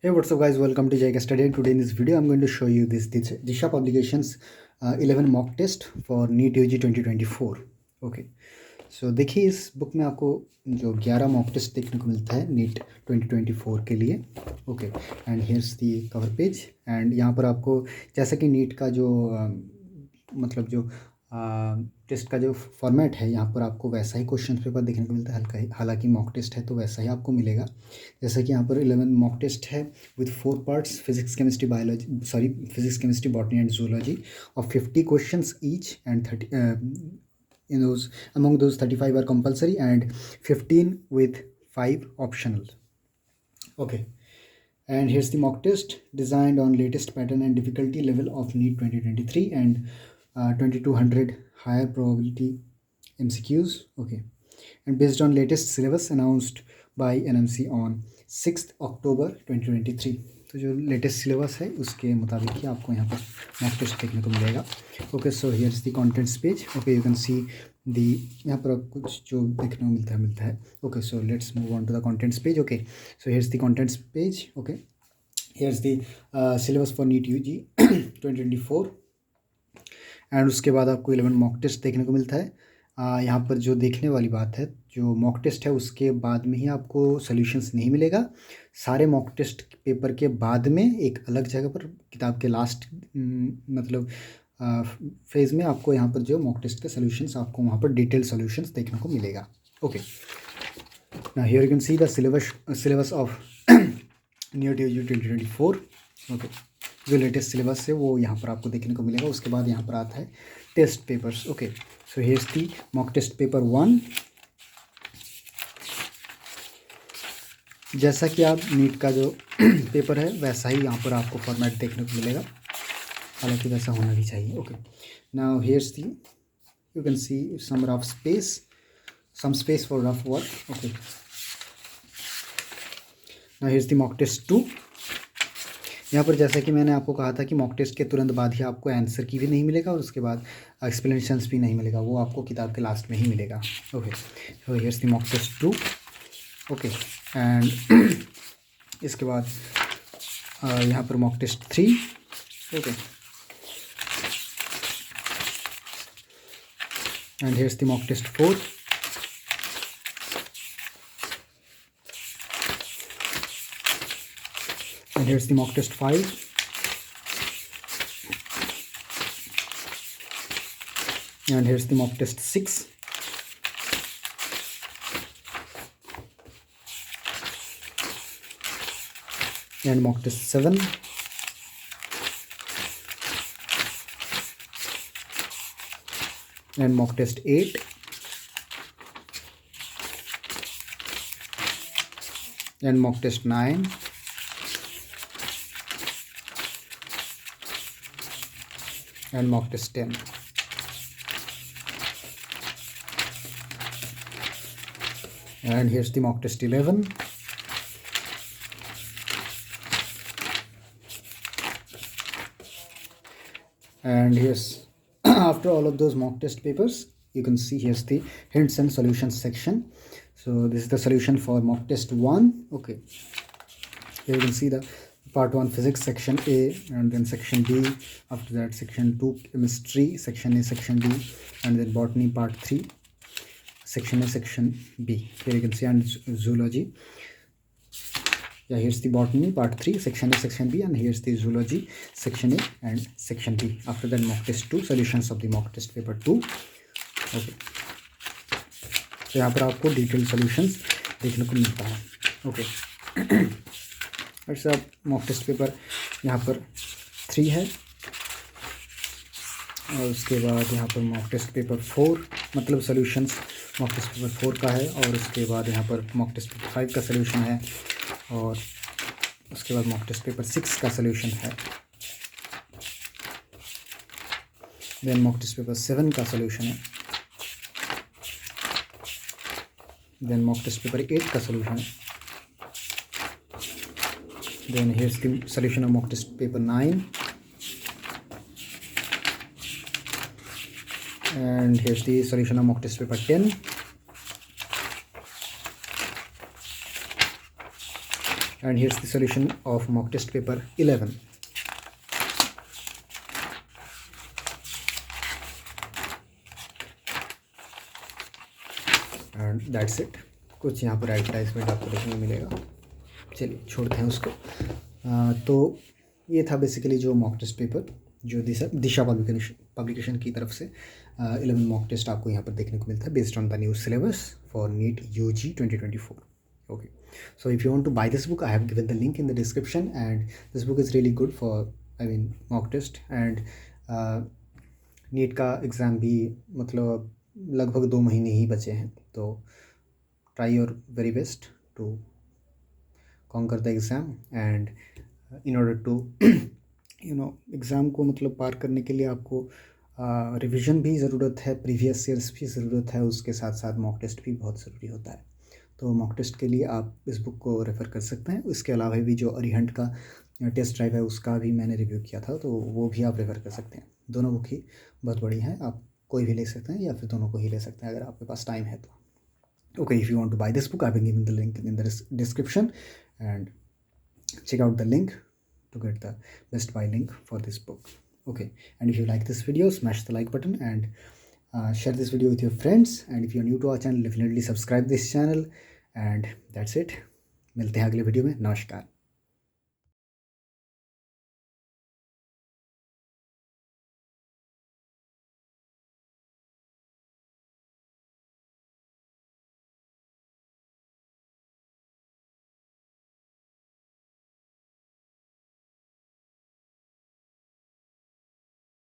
Hey, what's up, guys? Welcome to JK Study. And today in this video, I'm going to show you this Disha Publications 11 mock test for NEET UG 2024. Okay, सो देखिए इस book में आपको जो 11 mock test देखने को मिलता है NEET 2024 के लिए. Okay, and here's the cover page. And यहाँ पर आपको जैसा कि नीट का जो मतलब जो टेस्ट का जो फॉर्मेट है, यहाँ पर आपको वैसा ही क्वेश्चन पेपर देखने को मिलता है. हल्का हालांकि मॉक टेस्ट है तो वैसा ही आपको मिलेगा. जैसा कि यहाँ पर 11 मॉक टेस्ट है with 4 parts, physics chemistry botany and zoology of 50 questions each and 30 in those among those 35 are compulsory and 15 with 5 optional. Okay, and here's the mock test designed on latest pattern and difficulty level of NEET 2023 and 2200 higher probability MCQs. Okay, and based on latest syllabus announced by NMC on 6th October 2023. तो जो latest syllabus है उसके मुताबिक ही आपको यहाँ पर mock test देखने को मिलेगा. Okay, so here's the contents page. Okay, you can see the यहाँ पर कुछ जो देखने को मिलता है. Okay, so let's move on to the contents page. Okay, so here's the contents page. Okay, here's the syllabus for NEET UG 2024. And उसके बाद आपको 11 मॉक टेस्ट देखने को मिलता है. यहाँ पर जो देखने वाली बात है, जो मॉक टेस्ट है उसके बाद में ही आपको सॉल्यूशंस नहीं मिलेगा. सारे मॉक टेस्ट पेपर के बाद में एक अलग जगह पर किताब के लास्ट मतलब फेज़ में आपको यहाँ पर जो मॉक टेस्ट के सॉल्यूशंस आपको वहाँ पर डिटेल सॉल्यूशंस देखने को मिलेगा. Okay, now here you can see the syllabus of NEET UG 2024. Okay, जो लेटेस्ट सिलेबस है वो यहाँ पर आपको देखने को मिलेगा. उसके बाद यहाँ पर आता है test papers. Okay, so here's the mock test paper 1. जैसा कि आप नीट का जो पेपर है वैसा ही यहाँ पर आपको फॉर्मेट देखने को मिलेगा, हालांकि वैसा होना भी चाहिए. Okay, now here's the you can see some rough space for rough work. Okay, now here's the mock test 2. यहाँ पर जैसा कि मैंने आपको कहा था कि मॉक टेस्ट के तुरंत बाद ही आपको आंसर की भी नहीं मिलेगा और उसके बाद एक्सप्लेनेशंस भी नहीं मिलेगा, वो आपको किताब के लास्ट में ही मिलेगा. Okay, so here's the mock test 2. Okay, and इसके बाद यहाँ पर mock test 3. Okay, and here's the mock test 4. And here's the mock test 5. And here's the mock test 6. And mock test 7. And mock test 8. And mock test 9. And mock test 10. And here's the mock test 11. And here's after all of those mock test papers, you can see here's the hints and solutions section. So this is the solution for mock test 1. Okay, here you can see the part 1 physics section A, and then section B, after that section 2 chemistry section A, section B, and then botany part 3 section A, section B. Here you can see, and zoology. Yeah, here's the botany part 3 section A, section B, and here's the zoology section A and section B. After that mock test 2, solutions of the mock test paper 2. Okay, तो यहाँ पर आपको detail solutions देखने को मिलता है. Okay, अच्छा, mock test paper यहाँ पर 3 है और उसके बाद यहाँ पर मॉक टेस्ट पेपर 4 मतलब सॉल्यूशंस मॉक टेस्ट पेपर 4 का है, और उसके बाद यहाँ पर मॉक टेस्ट पेपर 5 का सॉल्यूशन है, और उसके बाद मॉक टेस्ट पेपर 6 का सॉल्यूशन है. देन मॉक टेस्ट पेपर 7 का सॉल्यूशन है. देन मॉक टेस्ट पेपर 8 का सॉल्यूशन है. Then here's the solution of mock test paper 9, and here's the solution of mock test paper 10, And here's the solution of mock test paper 11. And that's it. कुछ यहाँ पर advertisement आपको देखने को मिलेगा, चलिए छोड़ते हैं उसको। तो ये था बेसिकली जो मॉक टेस्ट पेपर जो दिशा पब्लिकेशन की तरफ से 11 मॉक टेस्ट आपको यहाँ पर देखने को मिलता है based on the new syllabus for NEET UG 2024। okay, so if you want to buy this book, I have given the link in the description, and this book is really good for mock test and NEET का exam भी मतलब लगभग 2 महीने ही बचे हैं, तो try your very best to conquer the exam and in order to exam को मतलब पार करने के लिए आपको रिवीजन भी ज़रूरत है, प्रीवियस ईयर्स भी ज़रूरत है, उसके साथ साथ मॉक टेस्ट भी बहुत ज़रूरी होता है। तो मॉक टेस्ट के लिए आप इस बुक को रेफ़र कर सकते हैं। इसके अलावा भी जो अरिहंट का टेस्ट ड्राइव है उसका भी मैंने रिव्यू किया था, तो वो भी आप रेफ़र कर सकते हैं। दोनों बुक ही बहुत बड़ी हैं, आप कोई भी ले सकते हैं या फिर दोनों को ही ले सकते हैं अगर आपके पास टाइम है तो। Okay, if you want to buy this book, I will give the link in the description and check out the link to get the best buy link for this book. Okay, and if you like this video, smash the like button and share this video with your friends, and if you're new to our channel, definitely subscribe this channel, and that's it। मिलते हैं अगले video में। नमस्कार।